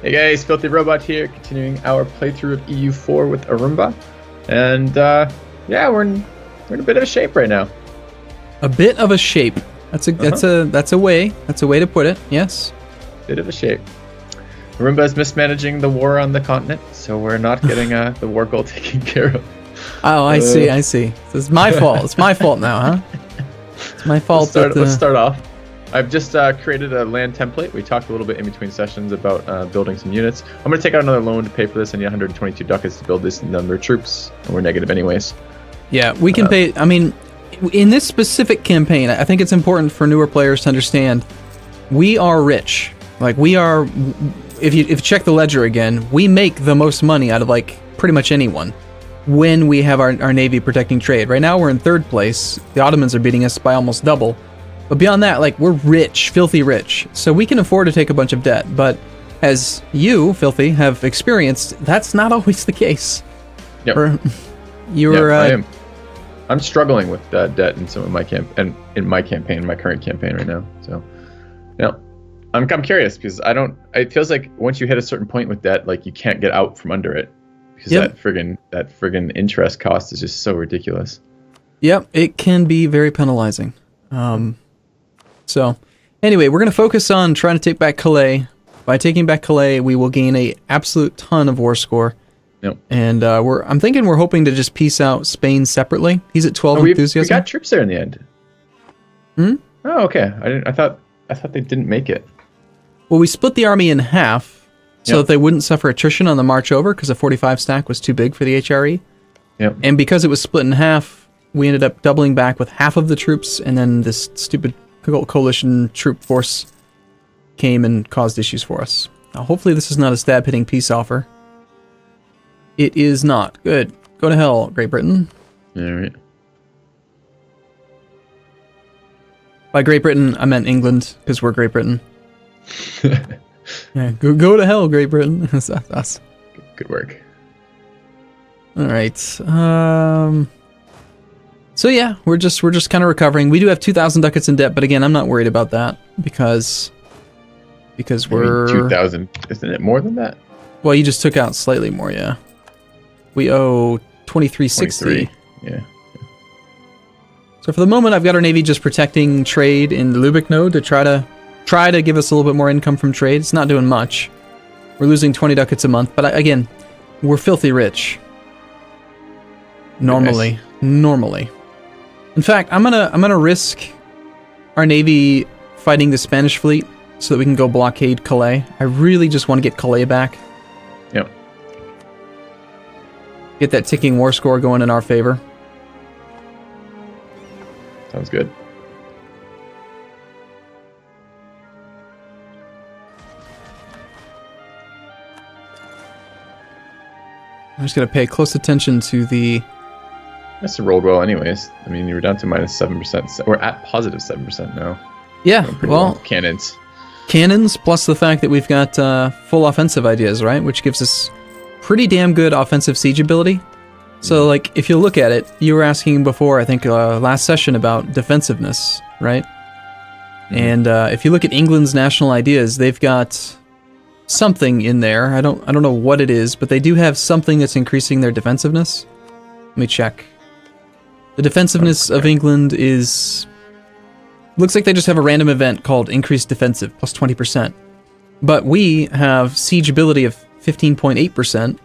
Hey guys, FilthyRobot here, continuing our playthrough of EU4 with Arumba, and yeah, we're in a bit of a shape right now. A bit of a shape. That's a way to put it. Yes. Bit of a shape. Arumba is mismanaging the war on the continent, so we're not getting the war goal taken care of. Oh, I see. It's my fault. It's my fault now, huh? It's my fault. Let's start off. I've just created a land template. We talked a little bit in between sessions about building some units. I'm going to take out another loan to pay for this. I need 122 ducats to build this number of troops, and we're negative anyways. Yeah, we can pay. I mean, in this specific campaign, I think it's important for newer players to understand we are rich. Like, we are, if you check the ledger again, we make the most money out of, like, pretty much anyone when we have our navy protecting trade. Right now, we're in third place. The Ottomans are beating us by almost double. But beyond that, like, we're rich, filthy rich. So we can afford to take a bunch of debt. But as you, Filthy, have experienced, that's not always the case. Yep. I am. I'm struggling with debt in some of my my current campaign right now. So, yeah, I'm curious because it feels like once you hit a certain point with debt, like you can't get out from under it because that friggin' interest cost is just so ridiculous. Yep, it can be very penalizing. So, anyway, we're going to focus on trying to take back Calais. By taking back Calais, we will gain a absolute ton of war score. Yep. And we're hoping to just piece out Spain separately. He's at 12 enthusiasm. We got troops there in the end. Oh, okay. I thought they didn't make it. Well, we split the army in half so that they wouldn't suffer attrition on the march over because a 45 stack was too big for the HRE. Yep. And because it was split in half, we ended up doubling back with half of the troops, and then this stupid coalition troop force came and caused issues for us. Now, hopefully this is not a stab-hitting peace offer. It is not. Good. Go to hell, Great Britain. All right. By Great Britain, I meant England, because we're Great Britain. Yeah, go to hell, Great Britain. That's us. Good work. All right. So yeah, we're just kind of recovering. We do have 2,000 ducats in debt, but again, I'm not worried about that because we're 2,000. Isn't it more than that? Well, you just took out slightly more, yeah. We owe 2360. Yeah. So for the moment, I've got our navy just protecting trade in the Lubeck node to try to give us a little bit more income from trade. It's not doing much. We're losing 20 ducats a month, but again, we're filthy rich. Normally. In fact, I'm gonna risk our navy fighting the Spanish fleet so that we can go blockade Calais. I really just want to get Calais back. Yep. Get that ticking war score going in our favor. Sounds good. I'm just gonna pay close attention to the. That's rolled well, anyways. I mean, you were down to minus 7%. We're at positive 7% now. Yeah, well, cannons plus the fact that we've got full offensive ideas, right? Which gives us pretty damn good offensive siege ability. So, like, if you look at it, you were asking before, I think, last session about defensiveness, right? And if you look at England's national ideas, they've got something in there. I don't know what it is, but they do have something that's increasing their defensiveness. Let me check. The defensiveness of England looks like they just have a random event called Increased Defensive, plus 20%. But we have siege ability of 15.8%,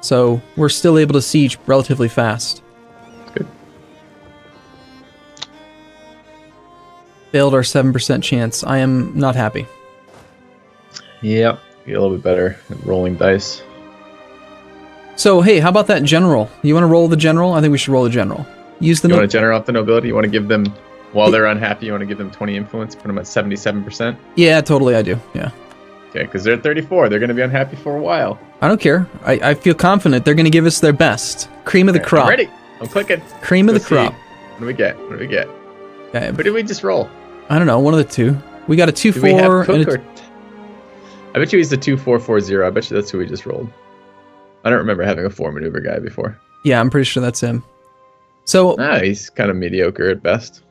so we're still able to siege relatively fast. That's good. Failed our 7% chance. I am not happy. Yep, get a little bit better at rolling dice. So, hey, how about that general? You want to roll the general? I think we should roll the general. You want to generate off the nobility? You want to give them, while they're unhappy, you want to give them 20 influence, put them at 77%? Yeah, totally, I do, yeah. Okay, because they're at 34. They're going to be unhappy for a while. I don't care. I feel confident they're going to give us their best. Cream of the crop. I'm ready. I'm clicking. Cream of the crop. What do we get? Okay. Who did we just roll? I don't know, one of the two. We got a 2-4 and a... I bet you he's the 2-4-4-0. I bet you that's who we just rolled. I don't remember having a 4 maneuver guy before. Yeah, I'm pretty sure that's him. So he's kind of mediocre at best.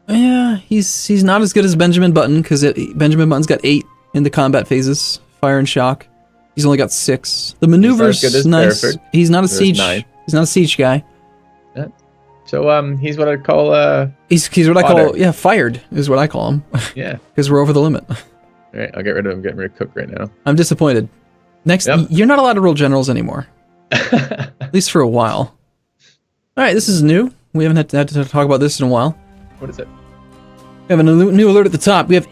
Yeah, he's not as good as Benjamin Button because Benjamin Button's got 8 in the combat phases, fire and shock. He's only got 6. The maneuver's nice. Hereford. He's not a There's siege. 9. He's not a siege guy. Yeah. So he's what I'd call He's what I call fired is what I call him. Yeah. Because we're over the limit. All right, I'll get rid of him. Getting rid of Cook right now. I'm disappointed. Next, you're not allowed to roll generals anymore. At least for a while. All right, this is new. We haven't had to talk about this in a while. What is it? We have a new alert at the top. We have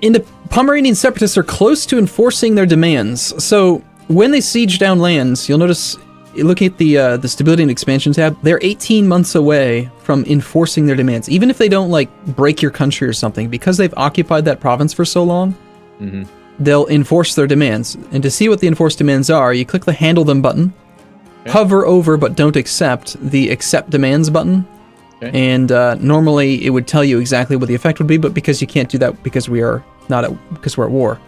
Pomeranian separatists are close to enforcing their demands. So when they siege down lands, you'll notice, looking at the stability and expansion tab, they're 18 months away from enforcing their demands. Even if they don't like break your country or something, because they've occupied that province for so long, they'll enforce their demands. And to see what the enforced demands are, you click the handle them button, hover over but don't accept the accept demands button. And normally it would tell you exactly what the effect would be, but because you can't do that because we're at war.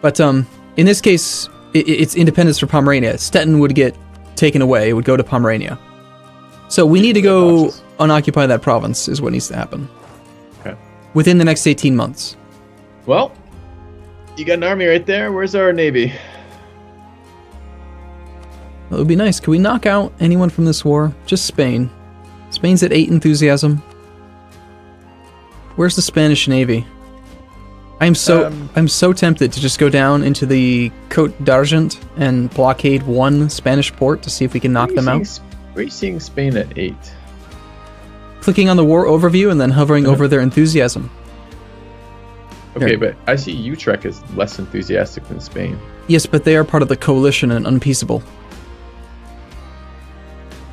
But in this case, it's independence for Pomerania. Stettin would get taken away. It would go to Pomerania. So we need to go unoccupy that province is what needs to happen. Okay. Within the next 18 months. Well, you got an army right there. Where's our navy? It would be nice. Could we knock out anyone from this war? Just Spain. Spain's at 8 enthusiasm. Where's the Spanish Navy? I'm so tempted to just go down into the Côte d'Argent and blockade 1 Spanish port to see if we can knock them out. Where are you seeing Spain at 8? Clicking on the war overview and then hovering over their enthusiasm. Okay, but I see Utrecht is less enthusiastic than Spain. Yes, but they are part of the coalition and unpeaceable.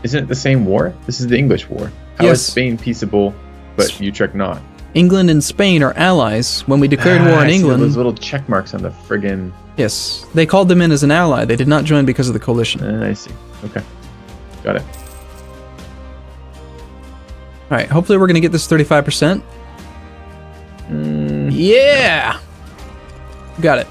Isn't it the same war? This is the English war. How is Spain peaceable, but Utrecht not? England and Spain are allies. When we declared war in England... those little check marks on the friggin... Yes, they called them in as an ally. They did not join because of the coalition. I see. Okay. Got it. Alright, hopefully we're going to get this 35%. Yeah! Got it.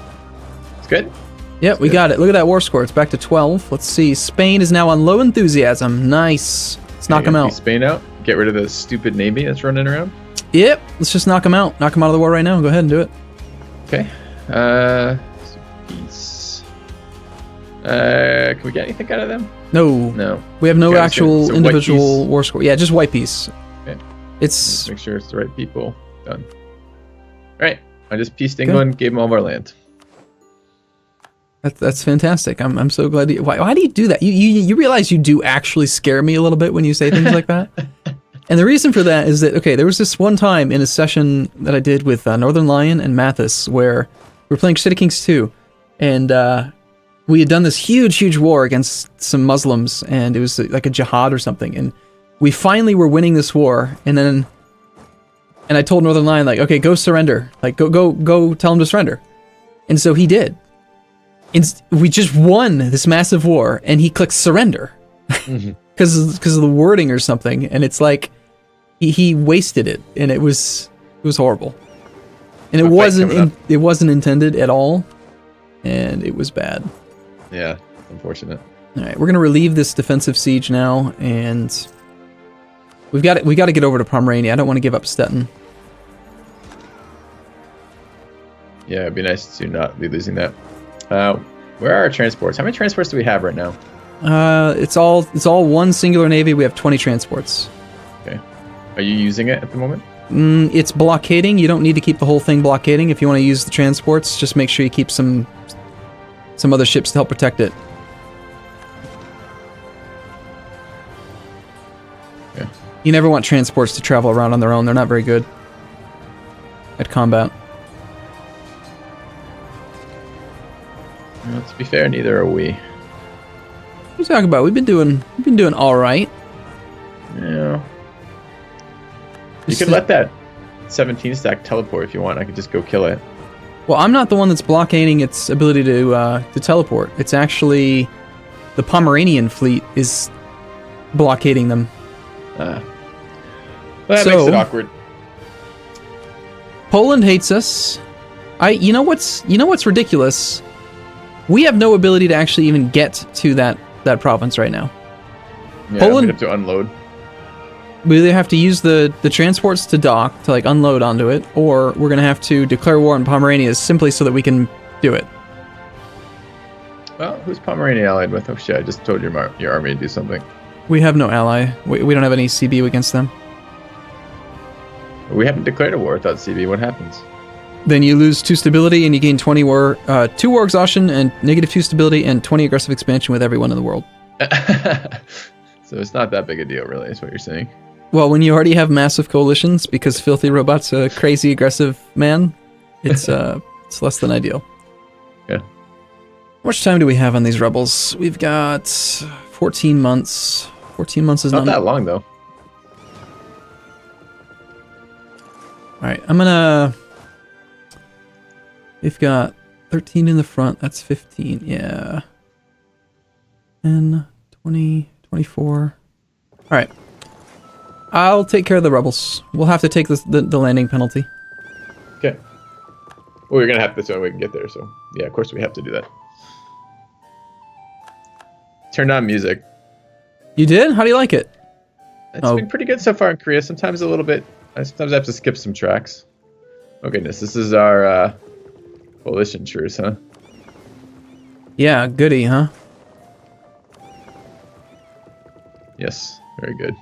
It's good? Yep, we got it. Look at that war score. It's back to 12. Let's see. Spain is now on low enthusiasm. Nice. Let's knock them out. Spain out. Get rid of the stupid navy that's running around. Yep. Let's just knock them out. Knock them out of the war right now. Go ahead and do it. Okay. Peace. Can we get anything out of them? No. No. We have no actual individual war score. Yeah, just white peace. Okay. It's... Make sure it's the right people. Done. All right. I just pieced England, gave them all of our land. That's fantastic. I'm so glad. Why do you do that? You realize you do actually scare me a little bit when you say things like that. And the reason for that is that, okay, there was this one time in a session that I did with Northern Lion and Mathis where we were playing City Kings 2, and we had done this huge war against some Muslims, and it was like a jihad or something, and we finally were winning this war, and I told Northern Lion, like, okay, go surrender. Like, go tell him to surrender. And so he did. We just won this massive war, and he clicks surrender because of the wording or something, and it's like he wasted it, and it was horrible, and it wasn't intended at all, and it was bad. Yeah, unfortunate. All right, we're gonna relieve this defensive siege now, and we got to get over to Pomerania. I don't want to give up Stettin. Yeah, it'd be nice to not be losing that. Where are our transports? How many transports do we have right now? It's all one singular navy. We have 20 transports. Okay. Are you using it at the moment? It's blockading. You don't need to keep the whole thing blockading. If you want to use the transports, just make sure you keep some other ships to help protect it. Yeah. You never want transports to travel around on their own. They're not very good at combat. Well, to be fair, neither are we. What are you talking about? We've been doing all right. Yeah. You could let that 17 stack teleport if you want. I could just go kill it. Well, I'm not the one that's blockading its ability to teleport. It's actually the Pomeranian fleet is blockading them. Well, that makes it awkward. Poland hates us. You know what's ridiculous? We have no ability to actually even get to that province right now. Yeah, Poland we have to unload. We either have to use the transports to dock to like unload onto it, or we're gonna have to declare war on Pomerania simply so that we can do it. Well, who's Pomerania allied with? Oh shit! I just told your army to do something. We have no ally. We don't have any CB against them. We haven't declared a war without CB. What happens? Then you lose 2 stability and you gain 2 war exhaustion and -2 stability and 20 aggressive expansion with everyone in the world. So it's not that big a deal, really, is what you're saying. Well, when you already have massive coalitions, because FilthyRobot's a crazy aggressive man, it's less than ideal. Yeah. How much time do we have on these rebels? We've got 14 months. 14 months is not that long, though. Alright, I'm gonna... We've got 13 in the front, that's 15, yeah. 10, 20, 24. Alright. I'll take care of the rebels. We'll have to take the landing penalty. Okay. Well, we're gonna have to so we can get there, so... Yeah, of course we have to do that. Turned on music. You did? How do you like it? It's been pretty good so far in Korea. Sometimes a little bit... Sometimes I have to skip some tracks. Oh goodness, this is our coalition truce, huh? Yeah, goody, huh? Yes, very good.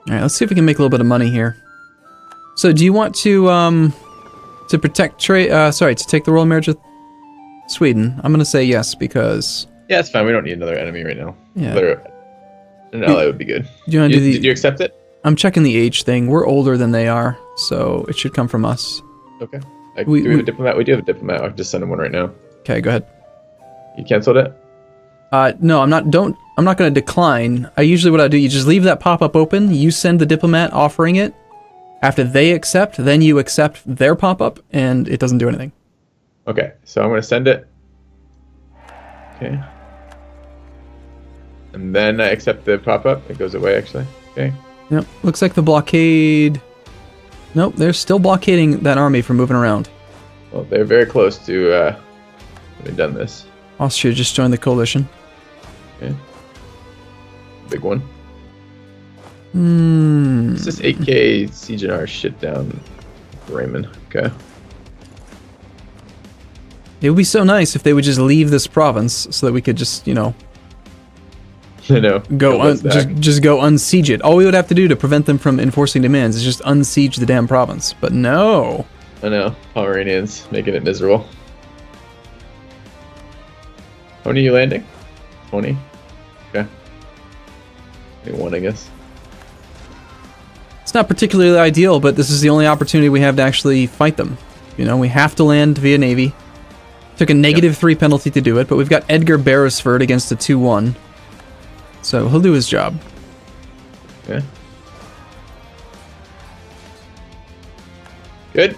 Alright, let's see if we can make a little bit of money here. So, do you want to protect to take the royal marriage with Sweden? I'm gonna say yes, because... Yeah, it's fine. We don't need another enemy right now. Yeah. An ally would be good. Do you want to do the... Did you accept it? I'm checking the age thing. We're older than they are, so it should come from us. Okay. Do we have a diplomat? We do have a diplomat. I'll just send him one right now. Okay, go ahead. You canceled it? No, I'm not going to decline. Usually what I do, you just leave that pop-up open, you send the diplomat offering it. After they accept, then you accept their pop-up, and it doesn't do anything. Okay, so I'm going to send it. Okay. And then I accept the pop-up. It goes away, actually. Okay. Yep, looks like the blockade... Nope, they're still blockading that army from moving around. Well, they're very close to having done this. Austria just joined the coalition. Okay. Big one. It's just 8k siege and our shit down, Raymond. Okay. It would be so nice if they would just leave this province so that we could just, you know... I know. Just go unsiege it. All we would have to do to prevent them from enforcing demands is just unsiege the damn province. But no. I know. Pomeranians making it miserable. How many are you landing? 20? Okay. 21, I guess. It's not particularly ideal, but this is the only opportunity we have to actually fight them. You know, we have to land via Navy. Took a -3 penalty to do it, but we've got Edgar Beresford against a 2-1. So he'll do his job. Okay. Good.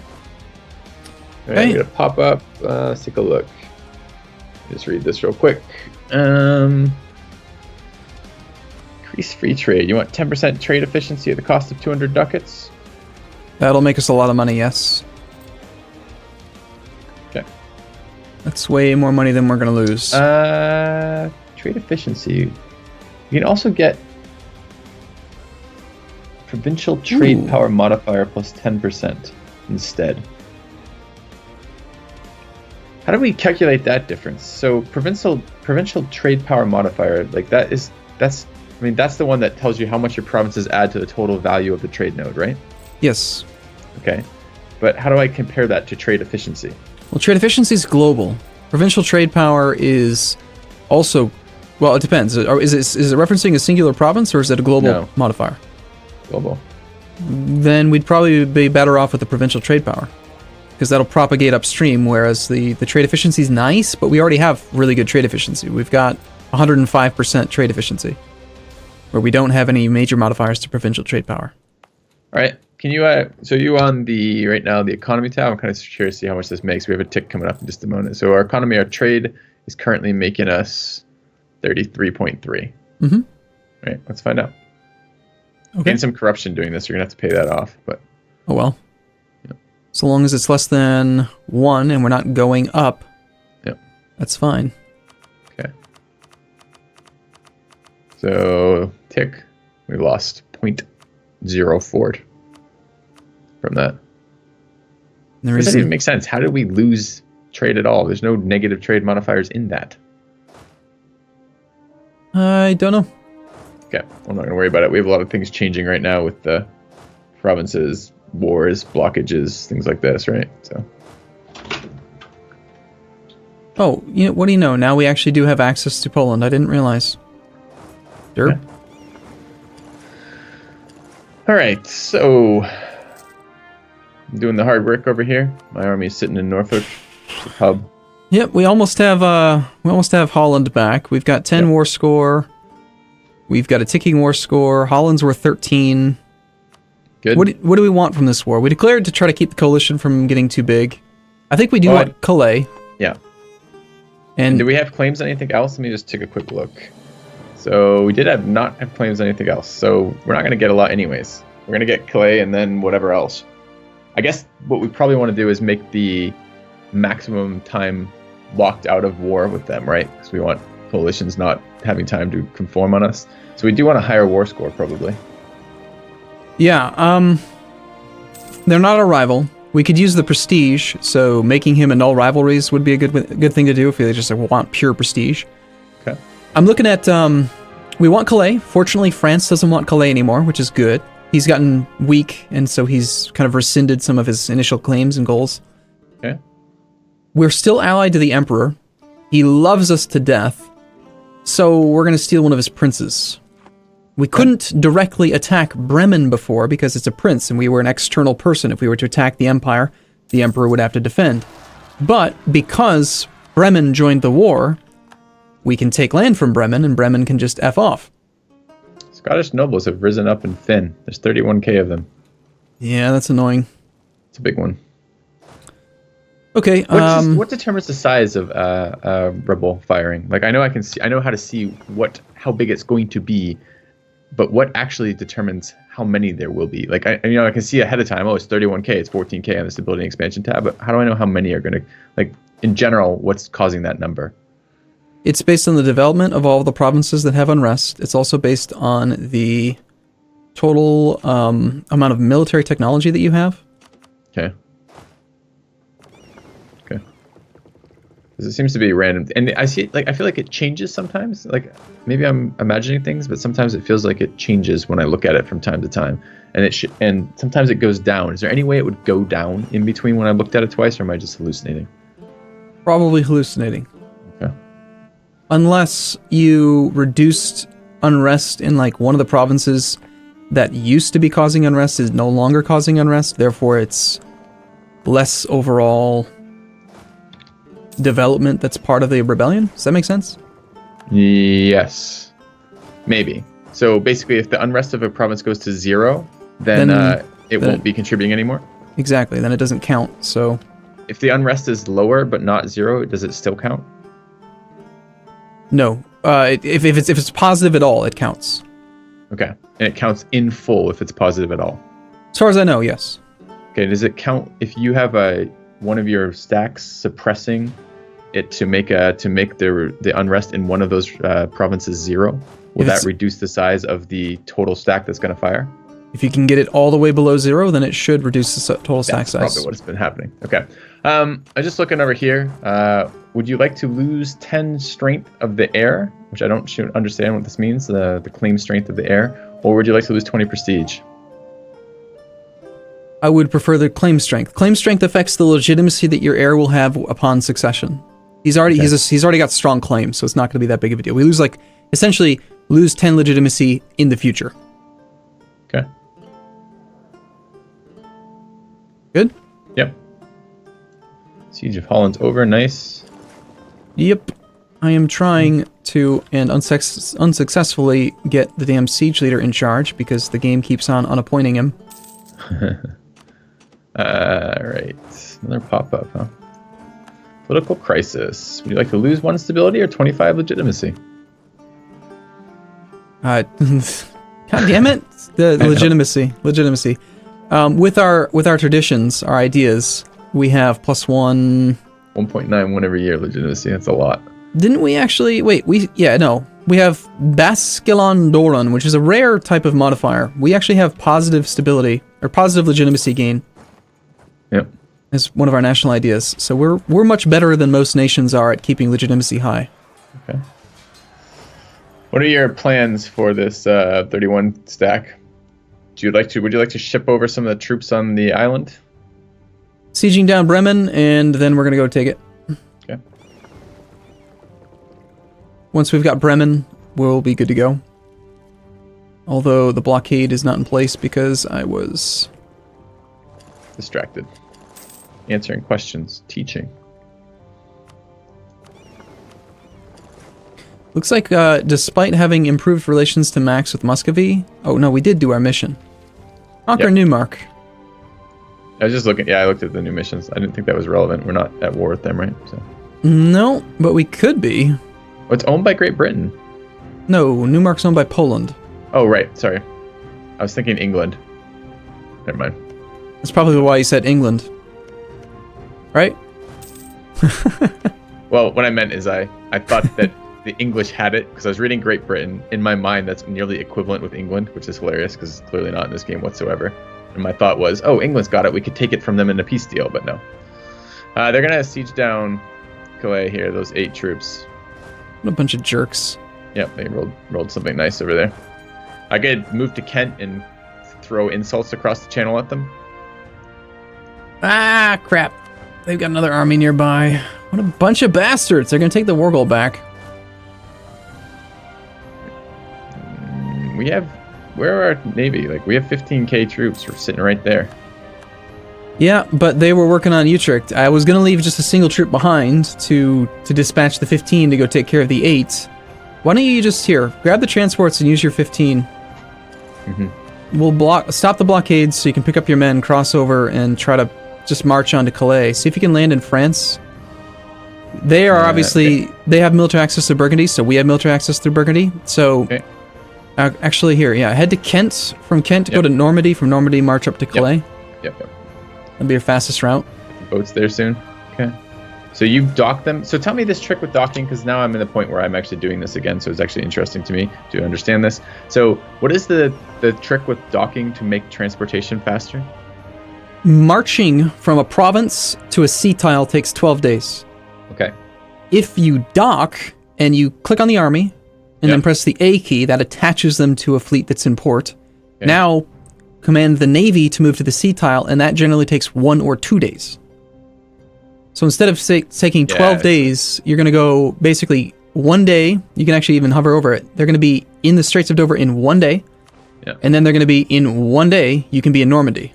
Alright, I'm gonna pop up. Let's take a look. Just read this real quick. Increase free trade. You want 10% trade efficiency at the cost of 200 ducats? That'll make us a lot of money, yes. Okay. That's way more money than we're gonna lose. Trade efficiency. You can also get provincial trade power modifier plus 10% instead. How do we calculate that difference? So provincial trade power modifier, like that's the one that tells you how much your provinces add to the total value of the trade node, right? Yes. Okay. But how do I compare that to trade efficiency? Well, trade efficiency is global. Provincial trade power is also, well, it depends. Is it referencing a singular province or is it a global modifier? Global. Then we'd probably be better off with the provincial trade power, because that'll propagate upstream, whereas the trade efficiency is nice, but we already have really good trade efficiency. We've got 105% trade efficiency, where we don't have any major modifiers to provincial trade power. All right. Can you, so you on right now, the economy tab, I'm kind of curious to see how much this makes. We have a tick coming up in just a moment. So our economy, our trade is currently making us 33.3. Mm-hmm. Right, let's find out. Okay. Getting some corruption doing this, you're going to have to pay that off, but... Oh well. Yep. So long as it's less than 1 and we're not going up, that's fine. Okay. So, tick, we lost 0.1 0 forward from that. There doesn't even make sense. How did we lose trade at all? There's no negative trade modifiers in that. I don't know. Okay, I'm not going to worry about it. We have a lot of things changing right now with the provinces, wars, blockages, things like this, right? So. Oh, what do you know? Now we actually do have access to Poland. I didn't realize. Derp. Okay. All right, so I'm doing the hard work over here. My army is sitting in Norfolk, the hub. Yep, we almost have Holland back. We've got 10 war score. We've got a ticking war score. Holland's worth 13. Good. What do we want from this war? We declared to try to keep the coalition from getting too big. I think we do want Calais. Yeah. And do we have claims on anything else? Let me just take a quick look. So we did not have claims on anything else. So we're not going to get a lot anyways. We're going to get Calais and then whatever else. I guess what we probably want to do is make the maximum time locked out of war with them, right? Because we want coalitions not having time to conform on us. So we do want a higher war score, probably. Yeah, they're not a rival. We could use the prestige, so making him annul rivalries would be a good thing to do if we just want pure prestige. Okay. I'm looking at, we want Calais. Fortunately, France doesn't want Calais anymore, which is good. He's gotten weak, and so he's kind of rescinded some of his initial claims and goals. Okay. We're still allied to the Emperor. He loves us to death, so we're going to steal one of his princes. We couldn't directly attack Bremen before because it's a prince and we were an external person. If we were to attack the Empire, the Emperor would have to defend. But because Bremen joined the war, we can take land from Bremen and Bremen can just F off. Scottish nobles have risen up in Finn. There's 31k of them. Yeah, that's annoying. It's a big one. Okay. What determines the size of rebel firing? Like I know how to see how big it's going to be. But what actually determines how many there will be? Like, I can see ahead of time, it's 31k, it's 14k on the stability and expansion tab, but how do I know how many are going to, like, in general, what's causing that number? It's based on the development of all the provinces that have unrest. It's also based on the total amount of military technology that you have. Okay. Because it seems to be random, and I see it, I feel like it changes sometimes. Like maybe I'm imagining things, but sometimes it feels like it changes when I look at it from time to time, and sometimes it goes down. Is there any way it would go down in between when I looked at it twice, or am I just hallucinating? Probably hallucinating. Okay. Unless you reduced unrest in one of the provinces that used to be causing unrest is no longer causing unrest, therefore it's less overall development that's part of the rebellion. Does that make sense? Yes. Maybe. So basically, if the unrest of a province goes to 0, then it won't be contributing anymore? Exactly. Then it doesn't count, so... If the unrest is lower but not 0, does it still count? No. If it's positive at all, it counts. Okay. And it counts in full if it's positive at all? As far as I know, yes. Okay. Does it count if you have one of your stacks suppressing it to make the unrest in one of those provinces 0? Will that reduce the size of the total stack that's going to fire? If you can get it all the way below 0, then it should reduce the total stack size. That's probably what's been happening. Okay. I'm just looking over here. Would you like to lose 10 strength of the air, which I don't understand what this means, the claim strength of the air, or would you like to lose 20 prestige? I would prefer the claim strength. Claim strength affects the legitimacy that your heir will have upon succession. He's already got strong claims, so it's not going to be that big of a deal. We lose essentially lose 10 legitimacy in the future. Okay. Good? Yep. Siege of Holland's over. Nice. Yep. I am trying to, and unsuccessfully, get the damn siege leader in charge because the game keeps on unappointing him. Right. Another pop-up, huh? Political crisis. Would you like to lose 1 stability or 25 legitimacy? God damn it! The legitimacy. With our traditions, our ideas, we have +1. 1.91 every year legitimacy. That's a lot. Didn't we actually? Wait, we have Basculon Doran, which is a rare type of modifier. We actually have positive stability, or positive legitimacy gain. Yep. As one of our national ideas. So we're much better than most nations are at keeping legitimacy high. Okay. What are your plans for this 31 stack? Would you like to ship over some of the troops on the island? Sieging down Bremen, and then we're gonna go take it. Okay. Once we've got Bremen, we'll be good to go. Although the blockade is not in place because I was distracted. Answering questions, teaching. Looks like despite having improved relations to Max with Muscovy... Oh no, we did do our mission. Conquer Newmark. I was just looking. Yeah, I looked at the new missions. I didn't think that was relevant. We're not at war with them, right? So. No, but we could be. Oh, it's owned by Great Britain. No, Newmark's owned by Poland. Oh, right. Sorry. I was thinking England. Never mind. That's probably why you said England. Right? Well, what I meant is I thought that the English had it, because I was reading Great Britain. In my mind, that's nearly equivalent with England, which is hilarious, because it's clearly not in this game whatsoever. And my thought was, oh, England's got it. We could take it from them in a peace deal, but no. They're going to siege down Calais here, those 8 troops. What a bunch of jerks. Yep, they rolled something nice over there. I could move to Kent and throw insults across the channel at them. Ah, crap. They've got another army nearby. What a bunch of bastards. They're going to take the war goal back. Where are our navy? Like, we have 15k troops. We're sitting right there. Yeah, but they were working on Utrecht. I was going to leave just a single troop behind to dispatch the 15 to go take care of the 8. Why don't you just, here, grab the transports and use your 15. Mm-hmm. We'll stop the blockades so you can pick up your men, cross over, and try to just march on to Calais. See if you can land in France. They are obviously, okay. They have military access to Burgundy, so we have military access through Burgundy. So, okay. Actually here, yeah, head to Kent. From Kent, go to Normandy. From Normandy, march up to Calais. Yep. That'll be your fastest route. Boats there soon. Okay. So you dock them. So tell me this trick with docking, because now I'm in the point where I'm actually doing this again. So it's actually interesting to me to understand this. So what is the trick with docking to make transportation faster? Marching from a province to a sea tile takes 12 days. Okay. If you dock and you click on the army and then press the A key, that attaches them to a fleet that's in port. Okay. Now command the navy to move to the sea tile, and that generally takes 1 or 2 days. So instead of taking 12 days, you're going to go basically 1 day. You can actually even hover over it. They're going to be in the Straits of Dover in 1 day. Yeah. And then they're going to be in 1 day, you can be in Normandy.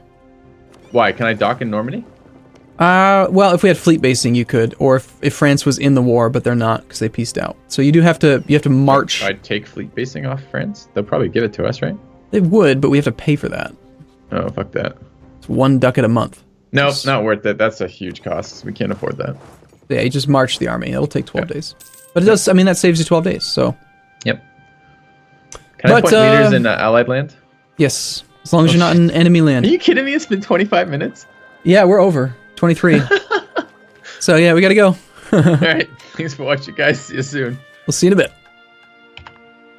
Why? Can I dock in Normandy? Well, if we had fleet basing, you could, or if France was in the war, but they're not because they peaced out. So you have to march. I'd take fleet basing off France. They'll probably give it to us, right? They would, but we have to pay for that. Oh, fuck that. It's 1 ducat a month. Nope, not worth it. That's a huge cost. We can't afford that. Yeah, you just march the army. It'll take 12 days. But it does, I mean, that saves you 12 days, so. Yep. Can I point leaders in Allied land? Yes, as long as you're not in enemy land. Are you kidding me? It's been 25 minutes? Yeah, we're over. 23. So yeah, we gotta go. All right. Thanks for watching, guys. See you soon. We'll see you in a bit.